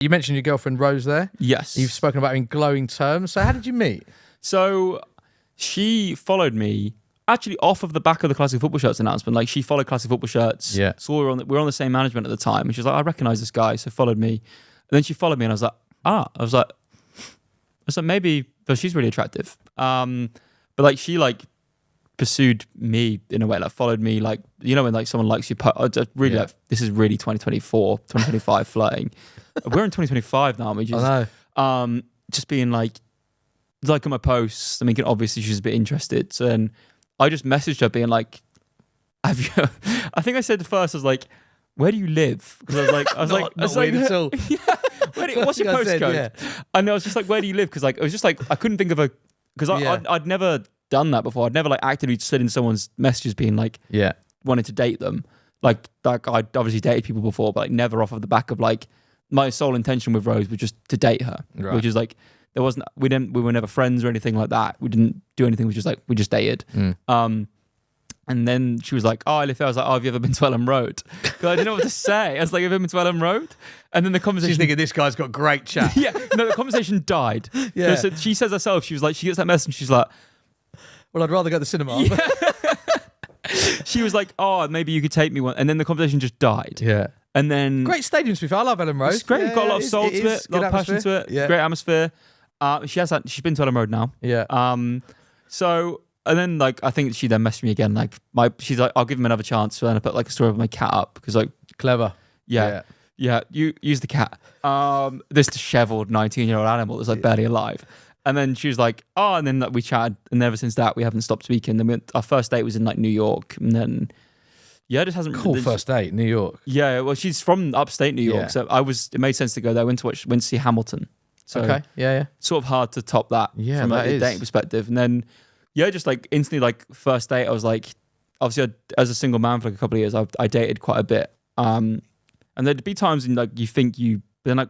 You mentioned your girlfriend Rose there. Yes. You've spoken about her in glowing terms. So how did you meet? So she followed me actually off of the back of the Classic Football Shirts announcement. Like, she followed Classic Football Shirts. Yeah. So we were on the same management at the time. And she was like, I recognize this guy. So followed me. And then she followed me and I was like, maybe, but she's really attractive. But like, she like pursued me in a way, like followed me, like, you know, when like someone likes you, really like, this is really 2024, 2025 flirting. We're in 2025 now, which is, I know. Just being like at my posts. I mean, obviously she's a bit interested. So then I just messaged her being like, have you, I think I said first, I was like, where do you live? Because I was like, not weird at all. Yeah, what's your postcode? Yeah. And I was just like, where do you live? Because like, it was just like, I couldn't think of a, because I'd never done that before. I'd never like actively slid in someone's messages being like, wanting to date them. Like I'd obviously dated people before, but like never off of the back of like, my sole intention with Rose was just to date her, which is like, we were never friends or anything like that. We didn't do anything. We just dated. And then she was like, oh, I live here. I was like, oh, have you ever been to Ellen Road? Because I didn't know what to say. I was like, have you ever been to Ellen Road? And then the conversation... She's thinking, this guy's got great chat. The conversation died. Yeah. So she says herself, she was like, she gets that message and she's like... Well, I'd rather go to the cinema. Yeah. She was like, oh, maybe you could take me one. And then the conversation just died. Yeah. And then... Great stadium, to be fair. I love Ellen Road. It's great. We've got a lot of soul to it, a lot of passion to it. Yeah. Great atmosphere. She's been to Ellen Road now. Yeah. So... And then, like, I think she then messaged me again. Like, she's like, I'll give him another chance. So then I put like a story of my cat up because, like, clever. Yeah. You use the cat. This disheveled 19-year-old animal that's like barely alive. And then she was like, oh, and then like, we chatted, and ever since that we haven't stopped speaking. Then our first date was in like New York, and then it just hasn't. Cool first date, New York. Yeah, well, she's from upstate New York, so it made sense to go there. Went to see Hamilton. So okay, yeah. Sort of hard to top that from a dating perspective, and then. Yeah, just like instantly, like first date, I was like, obviously, as a single man for like a couple of years, I dated quite a bit. And there'd be times in like but then like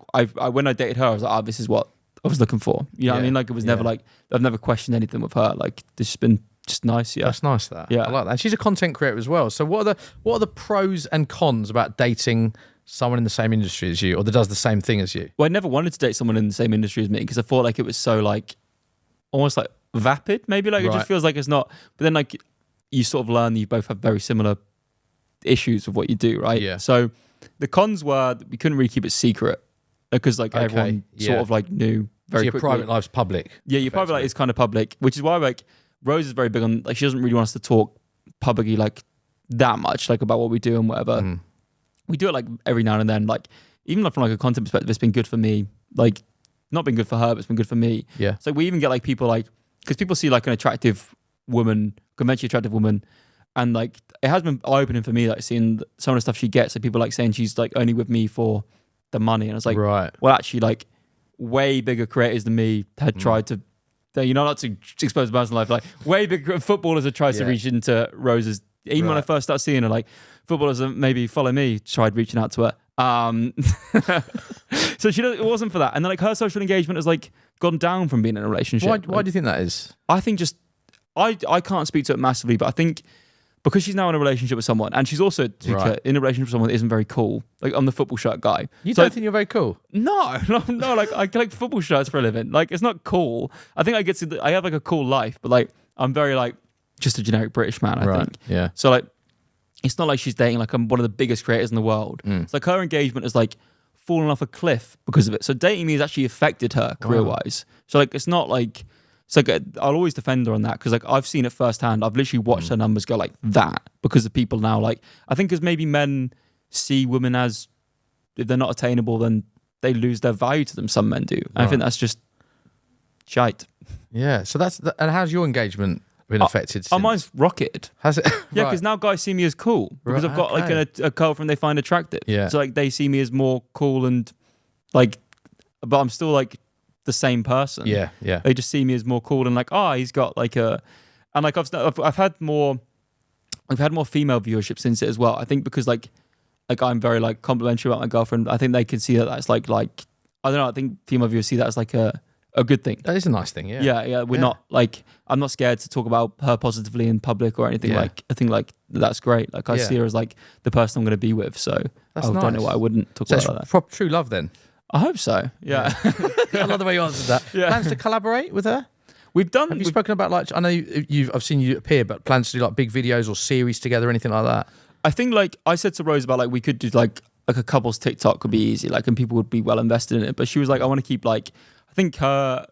when I dated her, I was like, this is what I was looking for. You know what I mean? Like it was never like, I've never questioned anything with her. Like it's just been just nice. Yeah, that's nice. I like that. And she's a content creator as well. So what are the pros and cons about dating someone in the same industry as you, or that does the same thing as you? Well, I never wanted to date someone in the same industry as me because I thought like it was so like almost like vapid, maybe like it just feels like it's not. But then like you sort of learn that you both have very similar issues with what you do, right? Yeah. So the cons were that we couldn't really keep it secret because like everyone sort of like knew very quickly. Your private life's public. Yeah, your private life is kind of public, which is why like Rose is very big on like she doesn't really want us to talk publicly like that much like about what we do and whatever. We do it like every now and then, like even like, from like a content perspective, it's been good for me. Like not been good for her, but it's been good for me. Yeah. So we even get like people like. Because people see like an attractive woman, conventionally attractive woman, and like it has been eye-opening for me, like seeing some of the stuff she gets. So people like saying she's like only with me for the money, and I was like, well, actually, like way bigger creators than me had tried to, not to expose personal life, like way bigger footballers have tried to reach into Rose's. Even when I first started seeing her, like footballers that maybe follow me tried reaching out to her. So it wasn't for that, and then like her social engagement has like gone down from being in a relationship. Why do you think that is? I think just I can't speak to it massively, but I think because she's now in a relationship with someone, and she's also in a relationship with someone that isn't very cool. Like I'm the football shirt guy. You don't think you're very cool? No. Like I collect football shirts for a living. Like it's not cool. I think I have like a cool life, but like I'm very like just a generic British man. I think. Yeah. So like. It's not like she's dating like I'm one of the biggest creators in the world. It's like her engagement is like fallen off a cliff because of it. So dating me has actually affected her career-wise. So like it's not like I'll always defend her on that because like I've seen it firsthand. I've literally watched her numbers go like that because of people now like I think because maybe men see women as if they're not attainable then they lose their value to them. Some men do. And I think that's just shite. Yeah. So and how's your engagement? Been affected since? Mine's rocketed. Has it? Yeah, because now guys see me as cool because I've got like a girlfriend they find attractive. Yeah. So like they see me as more cool and like, but I'm still like the same person. Yeah. They just see me as more cool and like, he's got like and like I've had more female viewership since it as well. I think because like I'm very like complimentary about my girlfriend. I think they can see that that's like I don't know. I think female viewers see that as like a good thing. That is a nice thing, yeah. Yeah. We're not like I'm not scared to talk about her positively in public or anything. Like I think like that's great. Like I see her as like the person I'm going to be with. So I don't know why I wouldn't talk about that. Proper true love then. I hope so. Yeah. I love the way you answered that. Yeah. Plans to collaborate with her? Have you spoken about, like, I know I've seen you appear, but plans to do like big videos or series together, anything like that? I think, like, I said to Rose about, like, we could do like a couple's TikTok could be easy, like, and people would be well invested in it. But she was like, I want to keep, like, I think her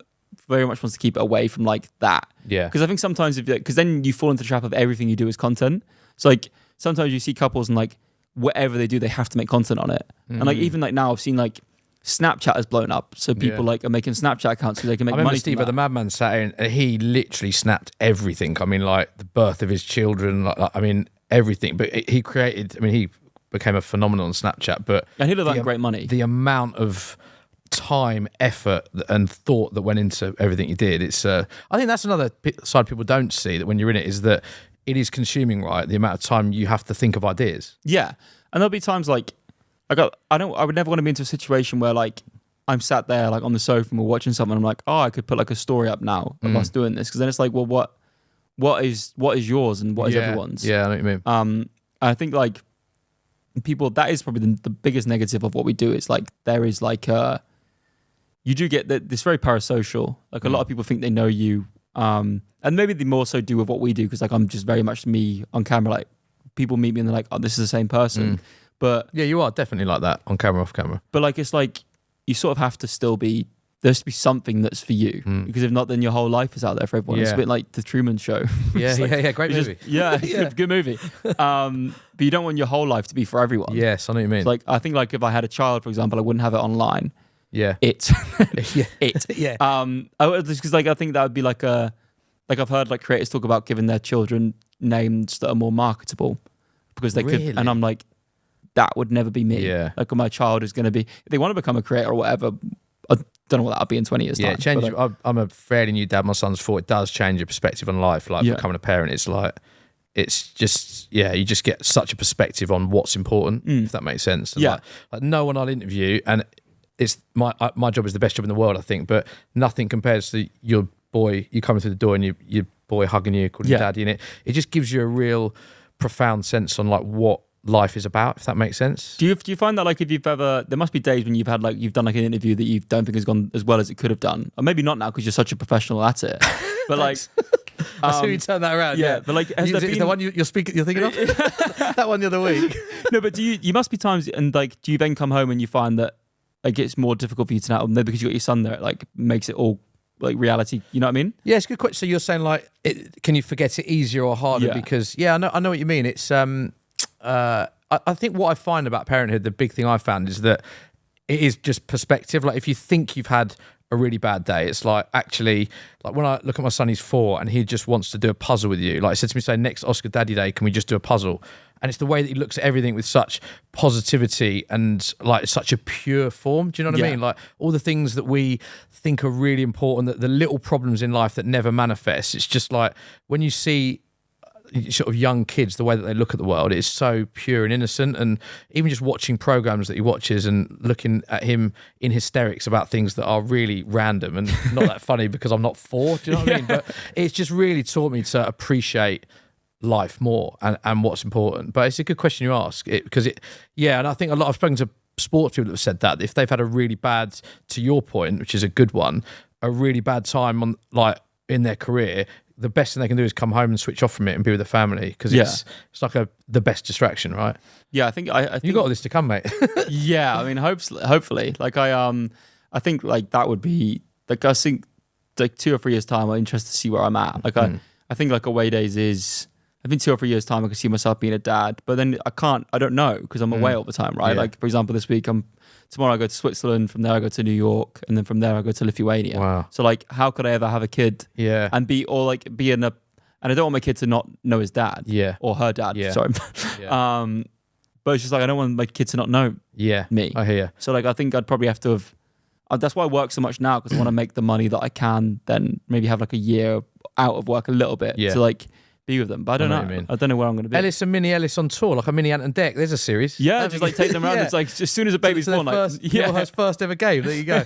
very much wants to keep it away from like that. Yeah. Because I think sometimes because then you fall into the trap of everything you do is content. So like sometimes you see couples and like whatever they do, they have to make content on it. And like even like now I've seen like Snapchat has blown up, so people like are making Snapchat accounts so they can make money. I remember Steve at the Madman sat in, and he literally snapped everything. I mean, like the birth of his children, like I mean everything. But he created. I mean, he became a phenomenon on Snapchat. But and he'll have done great money. The amount of time, effort, and thought that went into everything he did. It's. I think that's another side people don't see, that when you're in it, is that it is consuming, right? The amount of time you have to think of ideas. Yeah, and there'll be times like. I would never want to be into a situation where like I'm sat there like on the sofa and we're watching something. And I'm like, oh, I could put like a story up now of us doing this, because then it's like, well, what is yours and what is everyone's? Yeah, I know what you mean. I think like people, that is probably the biggest negative of what we do. Is like there is like you do get this very parasocial. Like a lot of people think they know you, and maybe they more so do with what we do, because like I'm just very much me on camera. Like people meet me and they're like, oh, this is the same person. But yeah, you are definitely like that on camera, off camera. But like it's like you sort of have to still be. There has to be something that's for you, because if not, then your whole life is out there for everyone. It's a bit like the Truman Show. Yeah, great movie. Good movie. But you don't want your whole life to be for everyone. Yes, I know what you mean. It's like I think like if I had a child, for example, I wouldn't have it online. Yeah. It. Yeah. Because like I think that would be like I've heard like creators talk about giving their children names that are more marketable, because they could, and I'm like, that would never be me. Yeah. Like my child is going to be, if they want to become a creator or whatever, I don't know what that'll be in 20 years time. Yeah, change. Like, I'm a fairly new dad. My son's 4. It does change your perspective on life. Like becoming a parent, it's just, you just get such a perspective on what's important, if that makes sense. And like no one I'll interview, and it's my job is the best job in the world, I think, but nothing compares to your boy, you coming through the door and your boy hugging you, calling you daddy, and it just gives you a real profound sense on like what life is about, if that makes sense. Do you find that like if you've ever, there must be days when you've done like an interview that you don't think has gone as well as it could have done, or maybe not now because you're such a professional at it, but like I see you turn that around. Yeah, but like is the one you're thinking of? That one the other week. No, but you must be times, and like do you then come home and you find that like it's more difficult for you to now, maybe because you got your son there, it like makes it all like reality, you know what I mean? Yeah, it's a good question. So you're saying like can you forget it easier or harder? Because I know what you mean. It's I think what I find about parenthood, the big thing I found is that it is just perspective. Like if you think you've had a really bad day, it's like actually, like when I look at my son, he's 4 and he just wants to do a puzzle with you. Like he said to me, say next Oscar Daddy Day, can we just do a puzzle? And it's the way that he looks at everything with such positivity and like such a pure form. Do you know what I mean? Like all the things that we think are really important, that the little problems in life that never manifest. It's just like when you see sort of young kids, the way that they look at the world, it's so pure and innocent. And even just watching programs that he watches and looking at him in hysterics about things that are really random and not that funny because I'm not 4, do you know what I mean? But it's just really taught me to appreciate life more and what's important. But it's a good question you ask, and I think I've spoken to sports people that have said that if they've had a really bad, to your point, which is a good one, a really bad time on like in their career, the best thing they can do is come home and switch off from it and be with their family, because it's like the best distraction, right? Yeah, I think you got all this to come, mate. Yeah, I mean, hopefully, like I think like that would be like, I think like 2 or 3 years time, I'm interested to see where I'm at. Like I think like away days is, I think 2 or 3 years time I can see myself being a dad, but then I don't know because I'm away all the time, right? Like for example, this week tomorrow I go to Switzerland, from there I go to New York, and then from there I go to Lithuania. Wow. So like, how could I ever have a kid and be in a, and I don't want my kid to not know his dad or her dad, sorry. But it's just like, I don't want my kid to not know me. I hear. So like, I think I'd probably have to have, that's why I work so much now, because I want to make the money that I can, then maybe have like a year out of work a little bit to like be with them, but I don't know. I don't know where I'm going to be. Ellis and Mini Ellis on tour, like a mini Ant and Dec. There's a series. Yeah, just like take them around. It's like as soon as a baby's born, Littlehurst's first ever game. There you go.